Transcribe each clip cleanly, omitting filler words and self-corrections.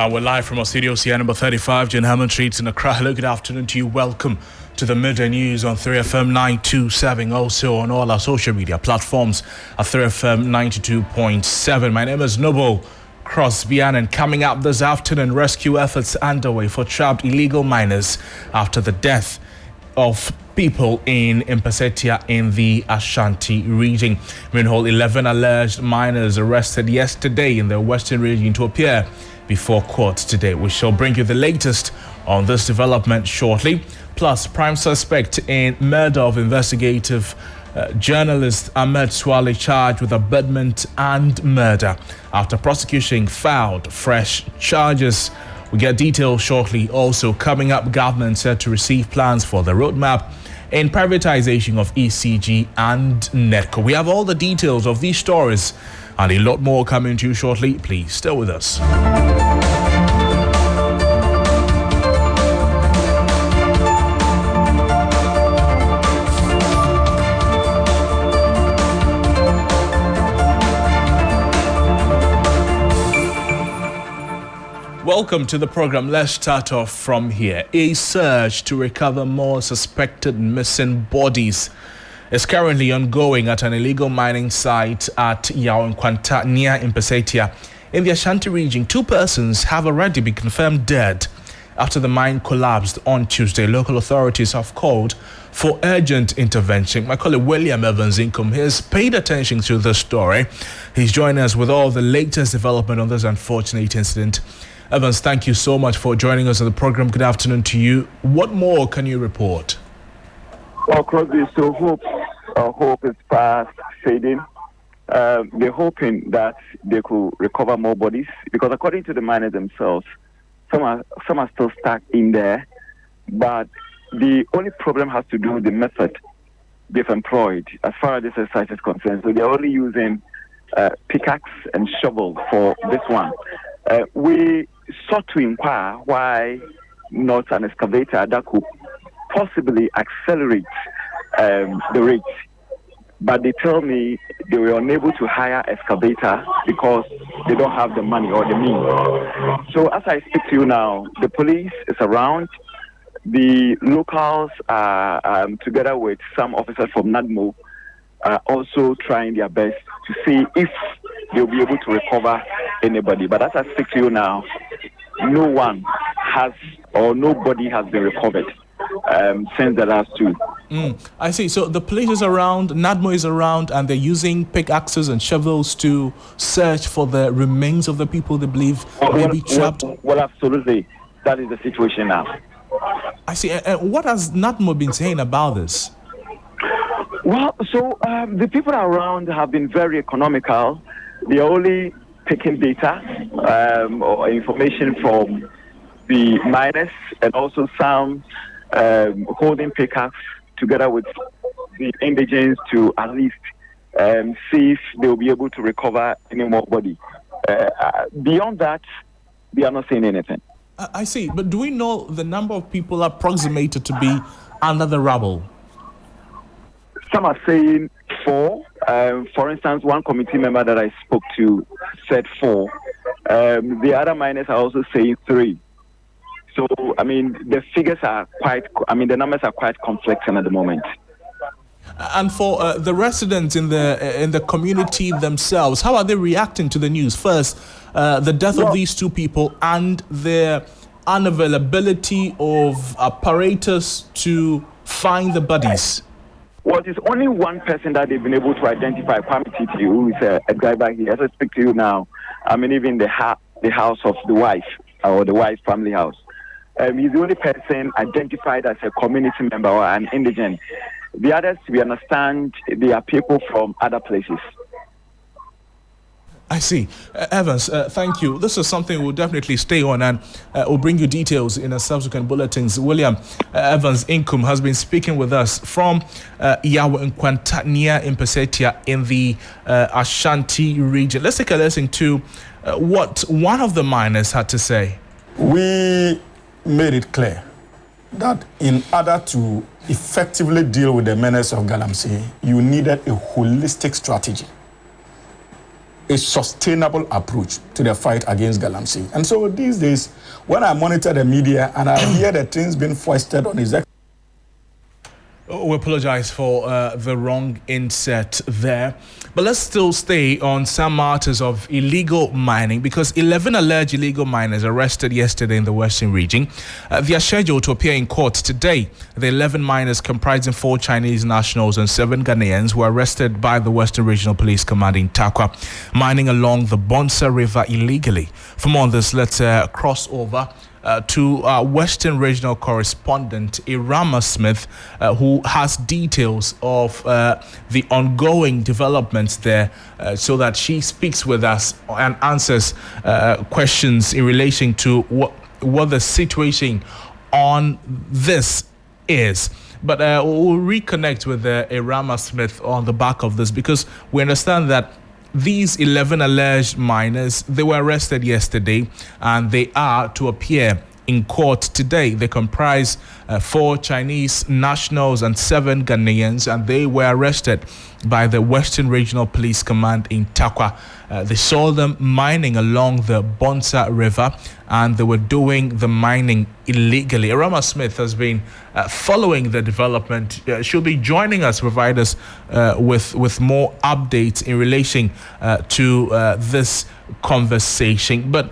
We're live from our studios here, number 35, John Hammond Street in Accra. Hello, good afternoon to you. Welcome to the Midday News on 3FM 927, also on all our social media platforms at 3FM 92.7. My name is Noble Crosby Annan. Coming up this afternoon, rescue efforts underway for trapped illegal miners after the death of people in Impesetia in the Ashanti region. Meanwhile, 11 alleged miners arrested yesterday in the western region to appear before court today. We shall bring you the latest on this development shortly. Plus, prime suspect in murder of investigative journalist Ahmed Swale charged with abetment and murder after prosecution filed fresh charges. We get details shortly. Also coming up, government said to receive plans for the roadmap in privatization of ECG and NETCO. We have all the details of these stories and a lot more coming to you shortly. Please stay with us. Welcome to the program. Let's start off from here. A search to recover more suspected missing bodies is currently ongoing at an illegal mining site at Yawankwanta near Impesetia in the Ashanti region. 2 persons have already been confirmed dead after the mine collapsed on Tuesday. Local authorities have called for urgent intervention. My colleague William Evans Income has paid attention to this story. He's joining us with all the latest development on this unfortunate incident. Evans, thank you so much for joining us on the program. Good afternoon to you. What more can you report? Well, Crosby, so hope is fast fading. They're hoping that they could recover more bodies because, according to the miners themselves, some are still stuck in there. But the only problem has to do with the method they've employed as far as this exercise is concerned. So they're only using pickaxe and shovel for this one. We sought to inquire why not an excavator that could possibly accelerate the rate. But they tell me they were unable to hire excavator because they don't have the money or the means. So as I speak to you now, the police is around. The locals are together with some officers from NADMO also trying their best to see if they'll be able to recover anybody. But as I speak to you now, no one has or nobody has been recovered since the last 2. I see. So the police is around, NADMO is around, and they're using pickaxes and shovels to search for the remains of the people they believe may be trapped. Well, absolutely. That is the situation now. I see. What has NADMO been saying about this? Well, so the people around have been very economical. They're only taking data or information from the miners and also some holding pickaxe together with the indigents to at least see if they'll be able to recover any more body. Beyond that, they are not saying anything. I see. But do we know the number of people approximated to be under the rubble? Some are saying 4. For instance, one committee member that I spoke to said 4. The other miners are also saying 3. So, I mean, the figures are the numbers are quite conflicting at the moment. And for the residents in the community themselves, how are they reacting to the news? First, the death of these 2 people and their unavailability of apparatus to find the bodies. Well, it's only one person that they've been able to identify, Kwame Titi, who is a driver here. As I speak to you now, I'm in even the house of the wife, or the wife's family house. He's the only person identified as a community member or an indigent. The others, we understand, they are people from other places. I see. Evans, thank you. This is something we'll definitely stay on, and we'll bring you details in a subsequent bulletins. William Evans Income has been speaking with us from Yawankwanta near Impesetia in the Ashanti region. Let's take a listen to what one of the miners had to say. We made it clear that in order to effectively deal with the menace of Galamsey, you needed a holistic strategy. a sustainable approach to the fight against Galamsey. And so these days, when I monitor the media and I hear the things being foisted on his... We apologize for the wrong insert there. But let's still stay on some matters of illegal mining, because 11 alleged illegal miners arrested yesterday in the Western region. They are scheduled to appear in court today. The 11 miners, comprising 4 Chinese nationals and 7 Ghanaians, were arrested by the Western Regional Police Command in Takwa, mining along the Bonsa River illegally. For more on this, let's cross over to our Western Regional correspondent, Irama Smith, who has details of the ongoing developments there, so that she speaks with us and answers questions in relation to what the situation on this is. But we'll reconnect with Irama Smith on the back of this, because we understand that these 11 alleged miners, they were arrested yesterday and they are to appear in court today. They comprise 4 Chinese nationals and 7 Ghanaians, and they were arrested by the Western Regional Police Command in Takwa. They saw them mining along the Bonsa River, and they were doing the mining illegally. Irama Smith has been following the development. She'll be joining us, provide us with more updates in relation to this conversation. But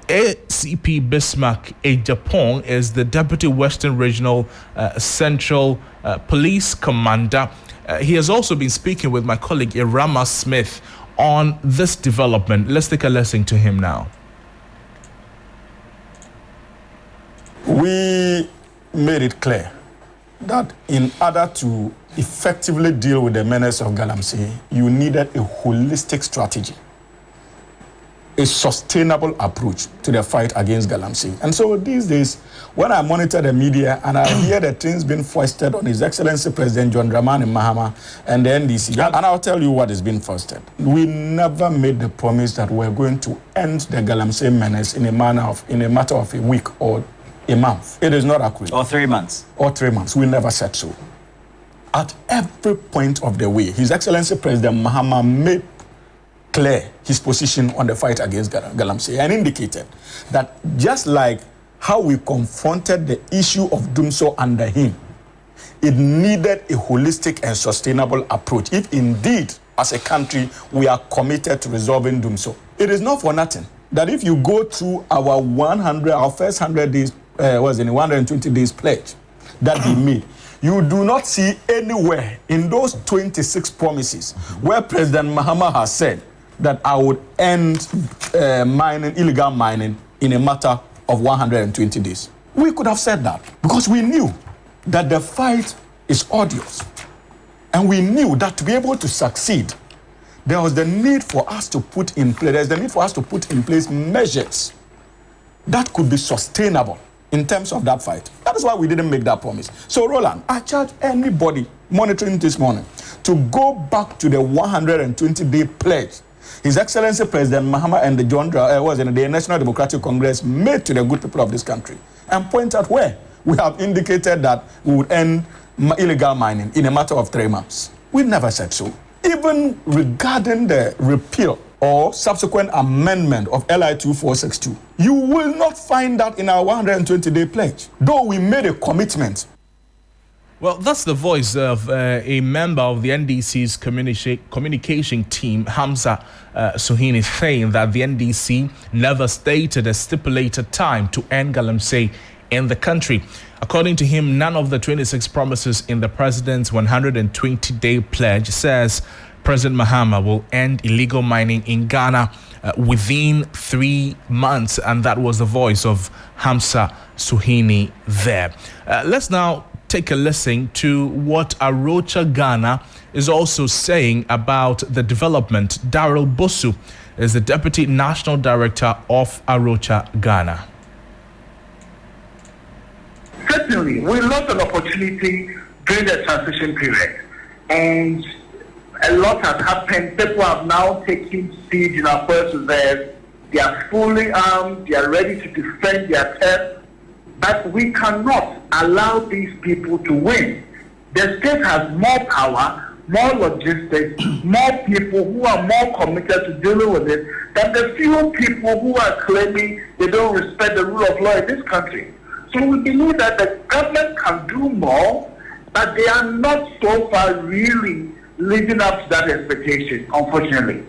ACP Bismarck Ejapong is the Deputy Western Regional Central Police Commander. He has also been speaking with my colleague Irama Smith on this development. Let's take a listen to him now. We made it clear that in order to effectively deal with the menace of Galamsey, you needed a holistic strategy, a sustainable approach to the fight against Galamsey. And so these days, when I monitor the media and I hear the things being foisted on His Excellency President John Dramani Mahama and the NDC, and I'll tell you what is being foisted. We never made the promise that we're going to end the Galamsey menace in a matter of a week or a month. It is not accurate. Or 3 months. Or 3 months. We never said so. At every point of the way, His Excellency President Mahama made clear his position on the fight against Galamsey and indicated that just like how we confronted the issue of Dumso under him, it needed a holistic and sustainable approach if indeed, as a country, we are committed to resolving Dumso. It is not for nothing that if you go through our first 100 days, 120 days pledge that we made, you do not see anywhere in those 26 promises where President Mahama has said that I would end illegal mining in a matter of 120 days. We could have said that because we knew that the fight is odious. And we knew that to be able to succeed, there was the need for us to put in place measures that could be sustainable in terms of that fight. That is why we didn't make that promise. So, Roland, I charge anybody monitoring this morning to go back to the 120-day pledge His Excellency President Mahama and the National Democratic Congress made to the good people of this country and point out where we have indicated that we would end illegal mining in a matter of 3 months. We never said so. Even regarding the repeal or subsequent amendment of LI 2462, you will not find that in our 120-day pledge, though we made a commitment. Well, that's the voice of a member of the NDC's communication team, Hamza Suhini, saying that the NDC never stated a stipulated time to end Galamsey in the country. According to him, none of the 26 promises in the president's 120-day pledge says President Mahama will end illegal mining in Ghana within 3 months, and that was the voice of Hamza Suhini there. Let's now take a listen to what Arocha Ghana is also saying about the development. Daryl Bosu is the Deputy National Director of Arocha Ghana. Certainly, we lost an opportunity during the transition period, and a lot has happened. People have now taken siege in our first reserve. They are fully armed. They are ready to defend their turf. But we cannot allow these people to win. The state has more power, more logistics, more people who are more committed to dealing with it than the few people who are claiming they don't respect the rule of law in this country. So we believe that the government can do more, but they are not so far really living up to that expectation, unfortunately.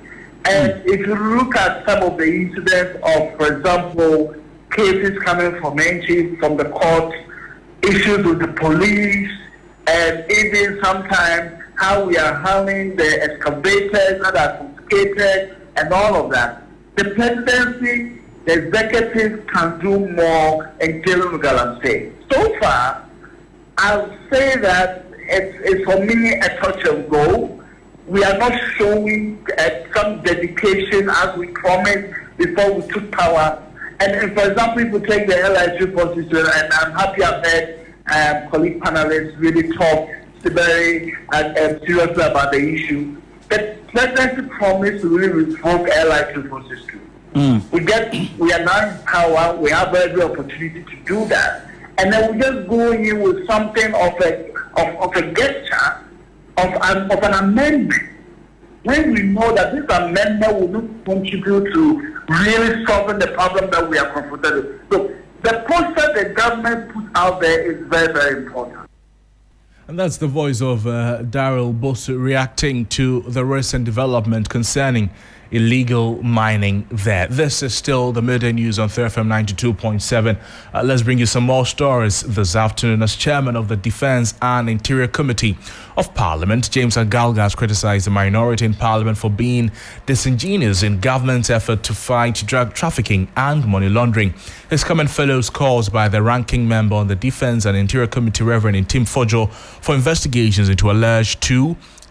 And if you look at some of the incidents of, for example, cases coming from NG, from the court, issues with the police, and even sometimes how we are handling the excavators that are confiscated and all of that. The presidency, the executive can do more in dealing with Galamsey. So far, I'll say that it's for me a touch and go. We are not showing some dedication as we promised before we took power. And for example, if we take the LIG position, and I'm happy I've heard colleague panelists really talk very seriously about the issue. The presidency promised to really revoke LIG position. We are now in power. We have every opportunity to do that, and then we just go in with something of a gesture of an amendment, when we know that this amendment will not contribute to really solving the problem that we are confronted with. So the process the government put out there is very, very important. And that's the voice of Daryl Bosu reacting to the recent development concerning illegal mining there. This is still the Midday News on 3FM 92.7. Let's bring you some more stories this afternoon. As chairman of the Defense and Interior Committee of Parliament, James Agalga has criticized the minority in Parliament for being disingenuous in government's effort to fight drug trafficking and money laundering. His comment follows calls by the ranking member on the Defense and Interior Committee, Reverend Tim Fojo, for investigations into alleged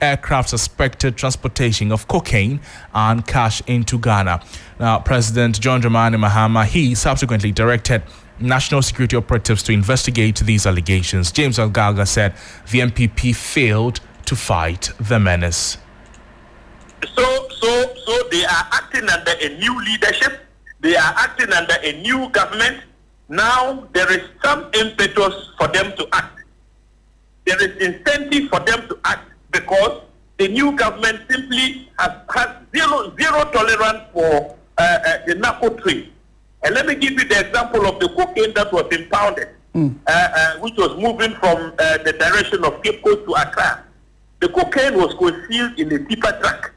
aircraft suspected transportation of cocaine and cash into Ghana. Now, President John Dramani Mahama, he subsequently directed national security operatives to investigate these allegations. James Agalga said the MPP failed to fight the menace. So they are acting under a new leadership. They are acting under a new government. Now there is some impetus for them to act. There is incentive for them to act, because the new government simply has zero tolerance for the narco trade. And let me give you the example of the cocaine that was impounded, which was moving from the direction of Cape Coast to Accra. The cocaine was concealed in a tipper truck,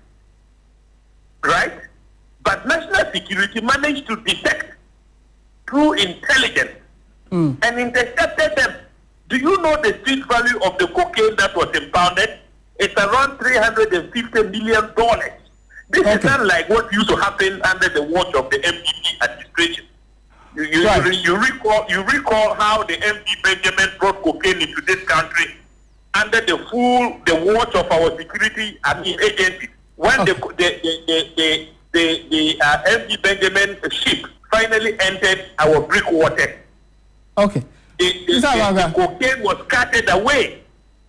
right? But national security managed to detect through intelligence and intercepted them. Do you know the street value of the cocaine that was impounded? It's around $350 million. This is not like what used to happen under the watch of the MPP administration. You recall how the MP Benjamin brought cocaine into this country under the watch of our security agencies. When the MP Benjamin ship finally entered our brick water. The cocaine was carted away.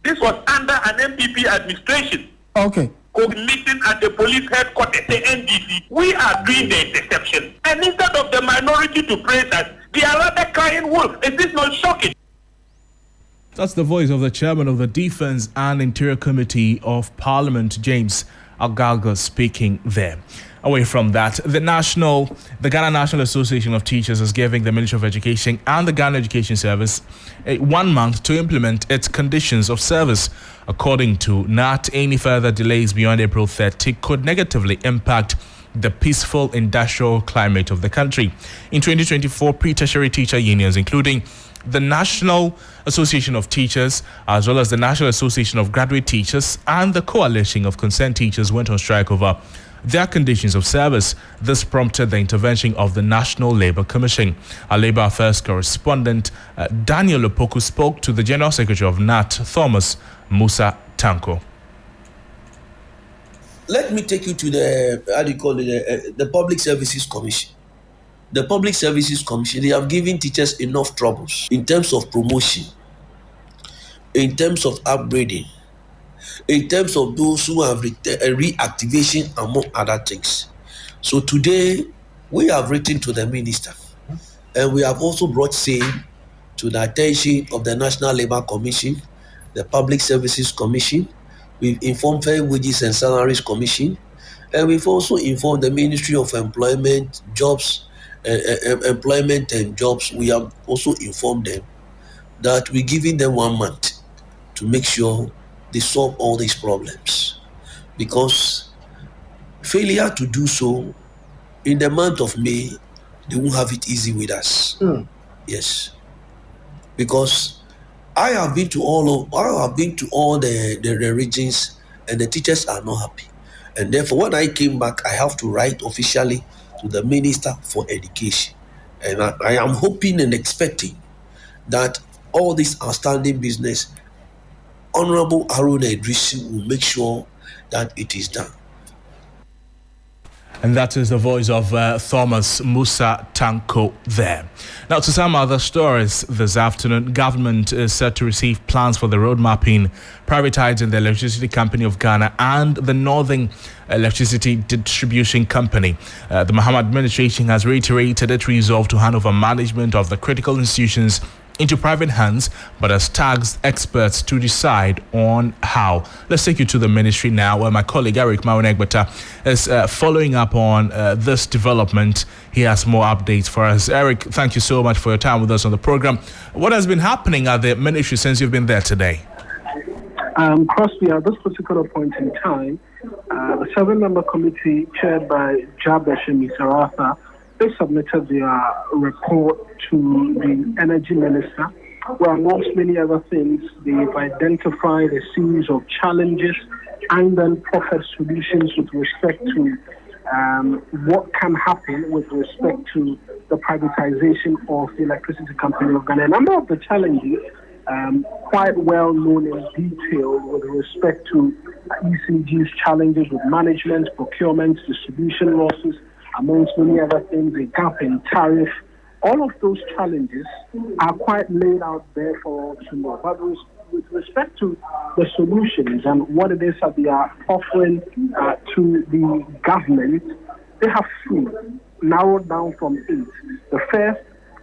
This was under an MPP administration. Coordinating at the police headquarters, the NDC. We are doing the interception. And instead of the minority to praise us, they are rather crying wolf. Is this not shocking? That's the voice of the chairman of the Defense and Interior Committee of Parliament, James Agalga, speaking there. Away from that, the Ghana National Association of Teachers is giving the Ministry of Education and the Ghana Education Service 1 month to implement its conditions of service. According to NAT, any further delays beyond April 30 could negatively impact the peaceful industrial climate of the country. In 2024, pre-tertiary teacher unions, including the National Association of Teachers, as well as the National Association of Graduate Teachers and the Coalition of Concerned Teachers, went on strike over their conditions of service. This prompted the intervention of the National Labour Commission. Our Labour Affairs correspondent Daniel Opoku spoke to the General Secretary of NAT, Thomas Musa Tanko. Let me take you to the Public Services Commission. The Public Services Commission, they have given teachers enough troubles in terms of promotion, in terms of upgrading, in terms of those who have reactivation, among other things. So today, we have written to the minister, and we have also brought same to the attention of the National Labour Commission, the Public Services Commission, We've informed Fair Wages and Salaries Commission, and we've also informed the Ministry of Employment, Employment and Jobs. We have also informed them that we're giving them 1 month to make sure they solve all these problems. Because failure to do so in the month of May, they won't have it easy with us. Yes. Because I have been to all the regions, and the teachers are not happy. And therefore, when I came back, I have to write officially to the Minister for Education. And I am hoping and expecting that all this outstanding business, Honorable Haruna Idrisi will make sure that it is done. And that is the voice of Thomas Musa Tanko there. Now, to some other stories this afternoon, government is set to receive plans for the road mapping, privatizing the Electricity Company of Ghana and the Northern Electricity Distribution Company. The Mahama administration has reiterated its resolve to hand over management of the critical institutions into private hands, but has tasked experts to decide on how. Let's take you to the ministry now, where my colleague Eric Maunegbata is following up on this development. He has more updates for us. Eric, thank you so much for your time with us on the program. What has been happening at the ministry since you've been there today? Crosby, at this particular point in time, the 7-member committee chaired by Jabeshimi Saratha, they submitted their report to the Energy Minister, where amongst many other things, they've identified a series of challenges and then profit solutions with respect to what can happen with respect to the privatization of the Electricity Company of Ghana. A number of the challenges quite well known in detail with respect to ECG's challenges with management, procurement, distribution losses, amongst many other things, a gap in tariff. All of those challenges are quite laid out there for all to know. But with respect to the solutions and what it is that they are offering to the government, they have 3, narrowed down from 8. The first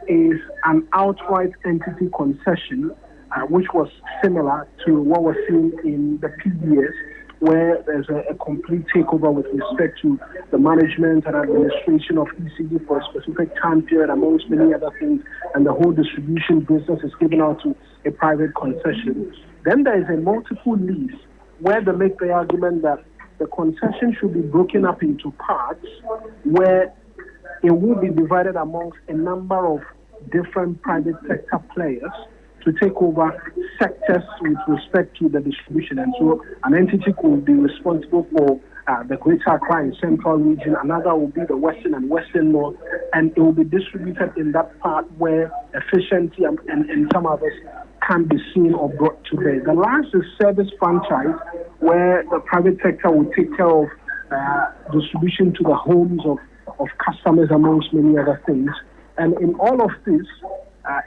is an outright entity concession, which was similar to what was seen in the PBS, where there's a complete takeover with respect to the management and administration of ECD for a specific time period, amongst many other things, and the whole distribution business is given out to a private concession. Then there is a multiple lease, where they make the argument that the concession should be broken up into parts, where it will be divided amongst a number of different private sector players to take over sectors with respect to the distribution. And so an entity could be responsible for the Greater Accra and Central region, another will be the Western and Western North, and it will be distributed in that part where efficiency and some others can be seen or brought to bear. The last is service franchise, where the private sector will take care of distribution to the homes of customers, amongst many other things. And in all of this,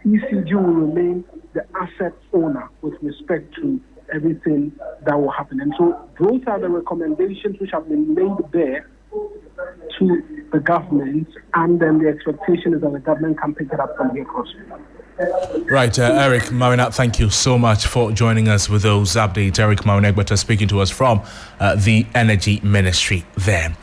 ECG will remain the asset owner with respect to everything that will happen. And so those are the recommendations which have been made there to the government, and then the expectation is that the government can pick it up from here across. Right, Eric Maunegbata, thank you so much for joining us with those updates. Eric Maunegbata speaking to us from the Energy Ministry there.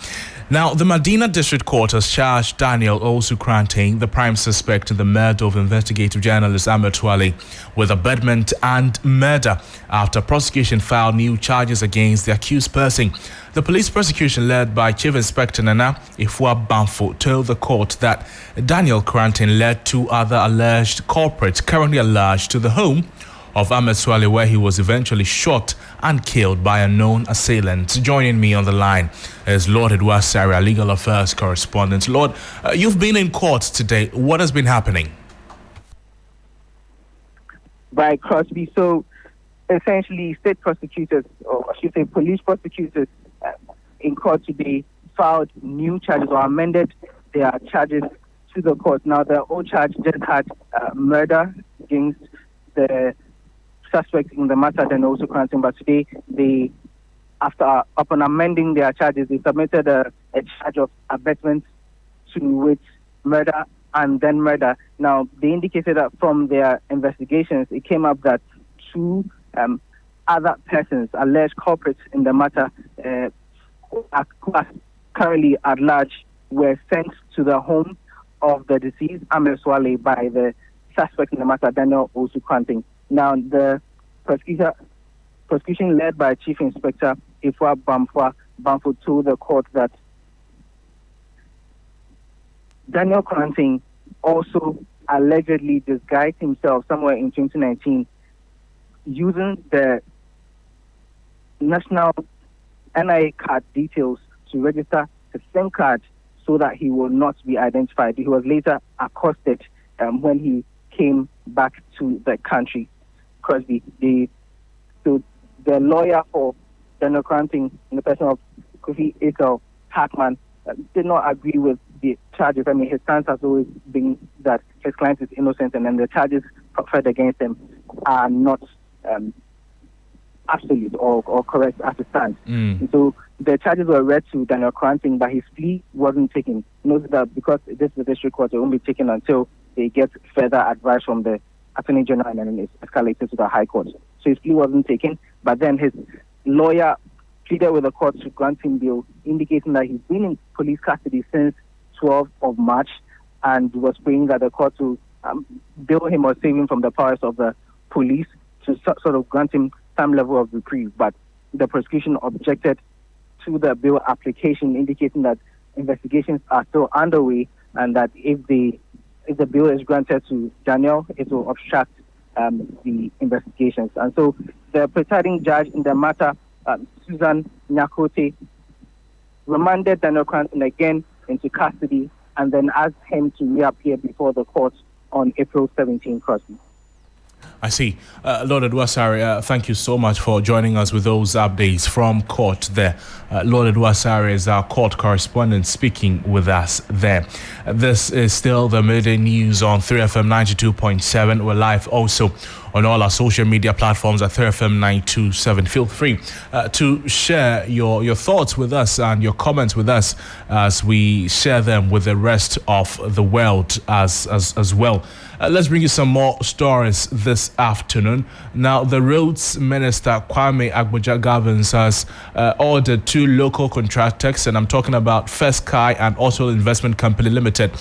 Now, the Medina District Court has charged Daniel Osu-Kranting, the prime suspect in the murder of investigative journalist Ahmed Twali, with abetment and murder after prosecution filed new charges against the accused person. The police prosecution led by Chief Inspector Nana Ifua Banfo told the court that Daniel Kranting led 2 other alleged culprits currently alleged to the home of Ahmed Twali, where he was eventually shot and killed by unknown assailants. Joining me on the line is Lord Edward Saria, legal affairs correspondent. Lord, you've been in court today. What has been happening? By Crosby. So essentially, state prosecutors, or I should say police prosecutors in court today filed new charges or amended their charges to the court. Now, the old charge just had murder against the suspect in the matter, then also Kranting. But today, upon amending their charges, they submitted a charge of abetment to which murder and then murder. Now, they indicated that from their investigations, it came up that 2 other persons, alleged culprits in the matter, who are currently at large, were sent to the home of the deceased, Ahmed Swale, by the suspect in the matter, Daniel Osu-Kwanting. Now, the prosecution led by Chief Inspector Ifwa Bamfo told the court that Daniel Kwanting also allegedly disguised himself somewhere in 2019 using the national NIA card details to register the SIM card so that he will not be identified. He was later accosted when he came back to the country. Crosby, the lawyer for Daniel Kwanting, in the person of Kofi Etel Hackman, did not agree with the charges. I mean, his stance has always been that his client is innocent, and then the charges proffered against him are not absolute or correct as it stands. And so the charges were read to Daniel Kwanting, but his plea wasn't taken. Note that because this is the district court, it won't be taken until they get further advice from the Attorney General, and then it's escalated to the High Court. So his plea wasn't taken, but then his lawyer pleaded with the court to grant him bail, indicating that he's been in police custody since 12th of March and was praying that the court to bail him or save him from the powers of the police to sort of grant him some level of reprieve. But the prosecution objected to the bail application, indicating that investigations are still underway and that if the bail is granted to Daniel, it will obstruct the investigations. And so the presiding judge in the matter, Susan Nyakote, remanded Daniel Kwanting again into custody and then asked him to reappear before the court on April 17, Crosby. I see. Lord Edwasari, thank you so much for joining us with those updates from court there. Lord Edwasari is our court correspondent speaking with us there. This is still the Midday News on 3FM 92.7. We're live also on all our social media platforms at 3FM 927. Feel free to share your thoughts with us and your comments with us as we share them with the rest of the world as well. Let's bring you some more stories this afternoon. Now, the Roads Minister Kwame Agboja-Gavins has ordered two local contractors, and I'm talking about First Sky and Auto Investment Company Limited,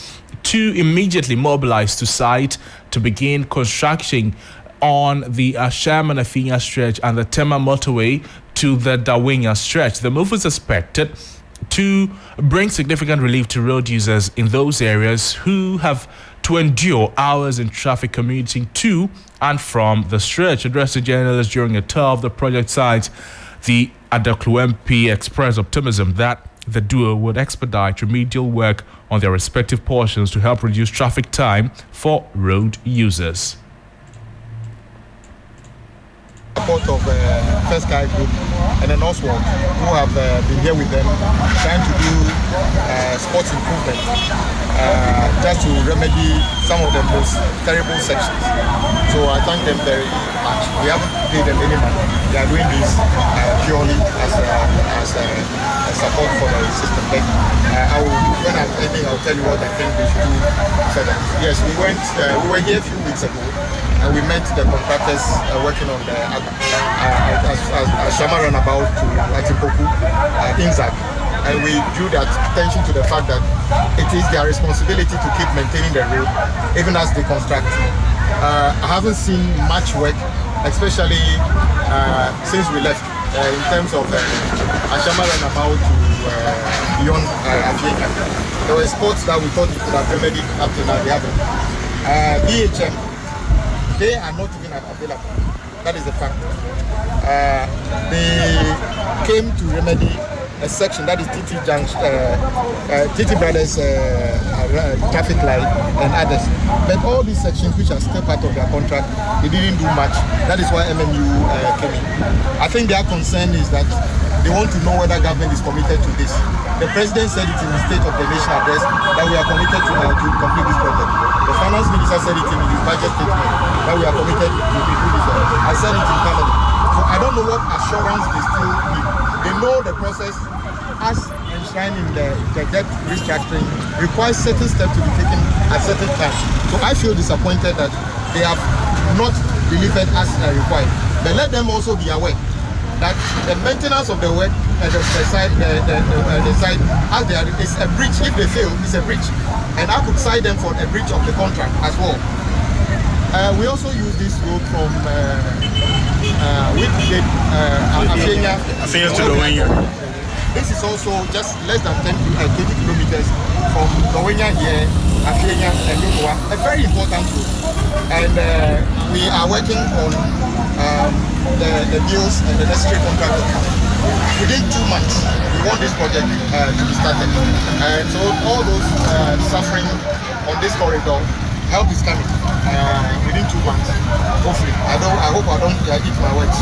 to immediately mobilize to site to begin construction on the Sherman-Afinya stretch and the Tema motorway to the Dawinya stretch. The move is expected to bring significant relief to road users in those areas who have to endure hours in traffic commuting to and from the stretch. Addressed to journalists during a tour of the project site, the Adaklu MP expressed optimism that the duo would expedite remedial work on their respective portions to help reduce traffic time for road users. Support of First Sky Group and then Oswald, who have been here with them trying to do sports improvement just to remedy some of the most terrible sections. So I thank them very much. We haven't paid them any money. They are doing this purely as a support for the system. But when I'm ending, I'll tell you what I think they should do further. Yes, we were here a few weeks ago. And we met the contractors working on the Shama runabout to Atipoku, Inzak. And we drew that attention to the fact that it is their responsibility to keep maintaining the road, even as they construct. I haven't seen much work, especially since we left, in terms of Shama runabout to beyond Africa. There were spots that we thought we could have remedied up to now, they haven't. BHM, they are not even available. That is the fact. They came to remedy a section that is TT Brothers traffic light and others. But all these sections which are still part of their contract, they didn't do much. That is why MMU came in. I think their concern is that they want to know whether government is committed to this. The president said it in the State of the Nation address that we are committed to complete this project. The finance minister said it in his budget statement that we are committed to complete this project. I said it in Canada. So I don't know what assurance they still need. They know the process as enshrined in the debt restructuring requires certain steps to be taken at certain times. So I feel disappointed that they have not delivered as required. But let them also be aware that the maintenance of the work and the site, as there is a breach. If they fail, it's a breach, and I could cite them for a breach of the contract as well. We also use this road from Afenya to Dowenya. This is also just less than 20 kilometers from Dowenya here, Afenya and Yokowa. A very important road, and we are working on the deals and the necessary contract to come. Within 2 months, we want this project to be started. And so all those suffering on this corridor, help is coming within 2 months. Hopefully, I hope I don't eat my words.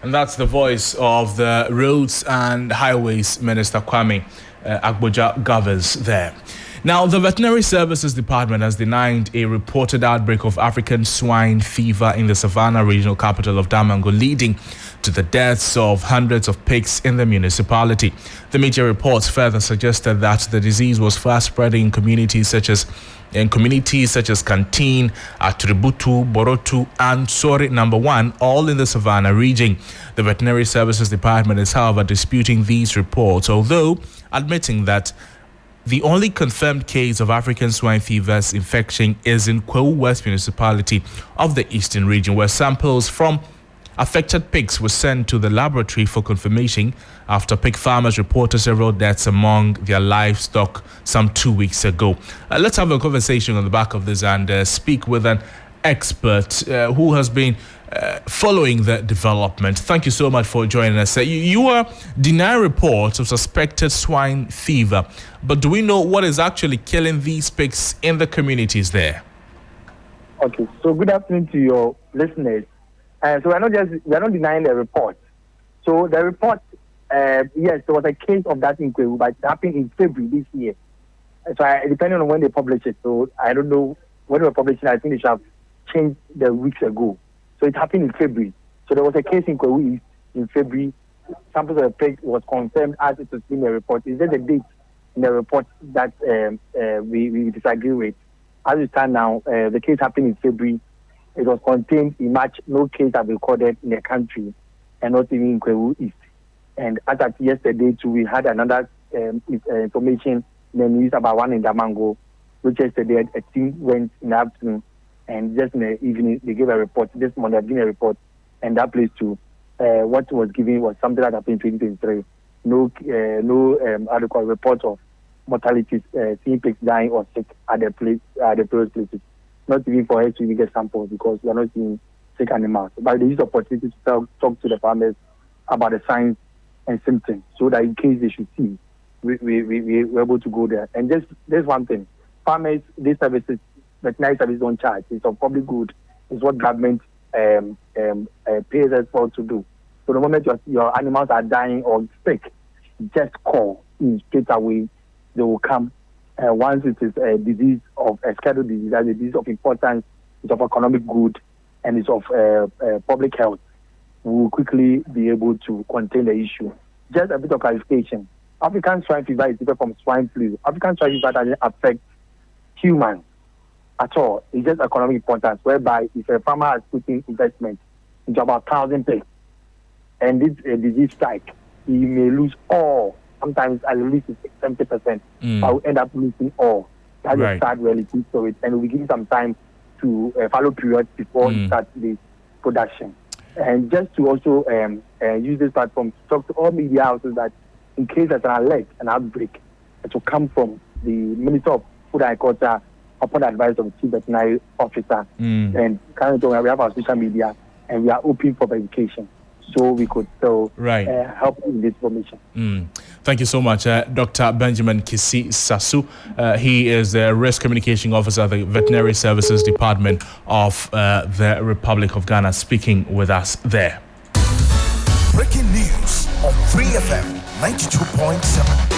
And that's the voice of the Roads and Highways Minister Kwame Agboja Gavers there. Now, the Veterinary Services Department has denied a reported outbreak of African swine fever in the Savannah regional capital of Damongo, leading to the deaths of hundreds of pigs in the municipality. The media reports further suggested that the disease was fast spreading in communities such as Kantin, Atributu, Borotu, and Sori No. 1, all in the Savannah region. The Veterinary Services Department is, however, disputing these reports, although admitting that the only confirmed case of African swine fever's infection is in Kwewu West municipality of the eastern region, where samples from affected pigs were sent to the laboratory for confirmation after pig farmers reported several deaths among their livestock some 2 weeks ago. Let's have a conversation on the back of this and speak with an expert who has been following the development. Thank you so much for joining us. You are denying reports of suspected swine fever, but do we know what is actually killing these pigs in the communities there? Okay, so good afternoon to your listeners. So we're not denying the report. So the report, yes, there was a case of that in Kwewu, but it happened in February this year. So depending on when they publish it, so I don't know when they were publishing. I think they should have changed the weeks ago. So it happened in February. So there was a case in Kwewu East in February. Samples of the pig was confirmed as it was in the report. Is there the date in the report that we disagree with? As we stand now, the case happened in February. It was contained in March. No case have been recorded in the country, and not even in Kwewu East. And as of yesterday too, we had another information in the news about one in Damongo, which yesterday a team went in the afternoon, and just in the evening they gave a report. This morning they gave a report, and that place too, what was given was something that happened in 2023. No report of mortalities, seeing pigs dying or sick at the places. Not even for us to even get samples because we are not seeing sick animals. But they use the opportunity to talk to the farmers about the signs and symptoms so that in case they should see, we're able to go there. And there's one thing. Farmers, these services, veterinary services don't charge. It's of public good. It's what government pays us for to do. So the moment your animals are dying or sick, just call in straight away. They will come. Once it is a disease of a scheduled disease, a disease of importance, it's of economic good, and it's of public health, we will quickly be able to contain the issue. Just a bit of clarification. African swine fever is different from swine flu. African swine fever doesn't affect humans at all. It's just economic importance, whereby if a farmer has put in investment into about 1,000 pigs, and this disease strike, he may lose all. Sometimes at least it's 70%. I will end up losing all. That's a sad reality to it, and we give some time to follow periods before we start the production. And just to also use this platform to talk to all media houses that in case there's an alert, an outbreak, it will come from the Minister of Food and Agriculture upon the advice of the Chief Veterinary Officer. And currently we have our social media, and we are open for verification. So we could still help in this information. Thank you so much, Dr. Benjamin Kisi Sasu. He is the Risk Communication Officer at the Veterinary Services Department of the Republic of Ghana, speaking with us there. Breaking news on 3FM 92.7.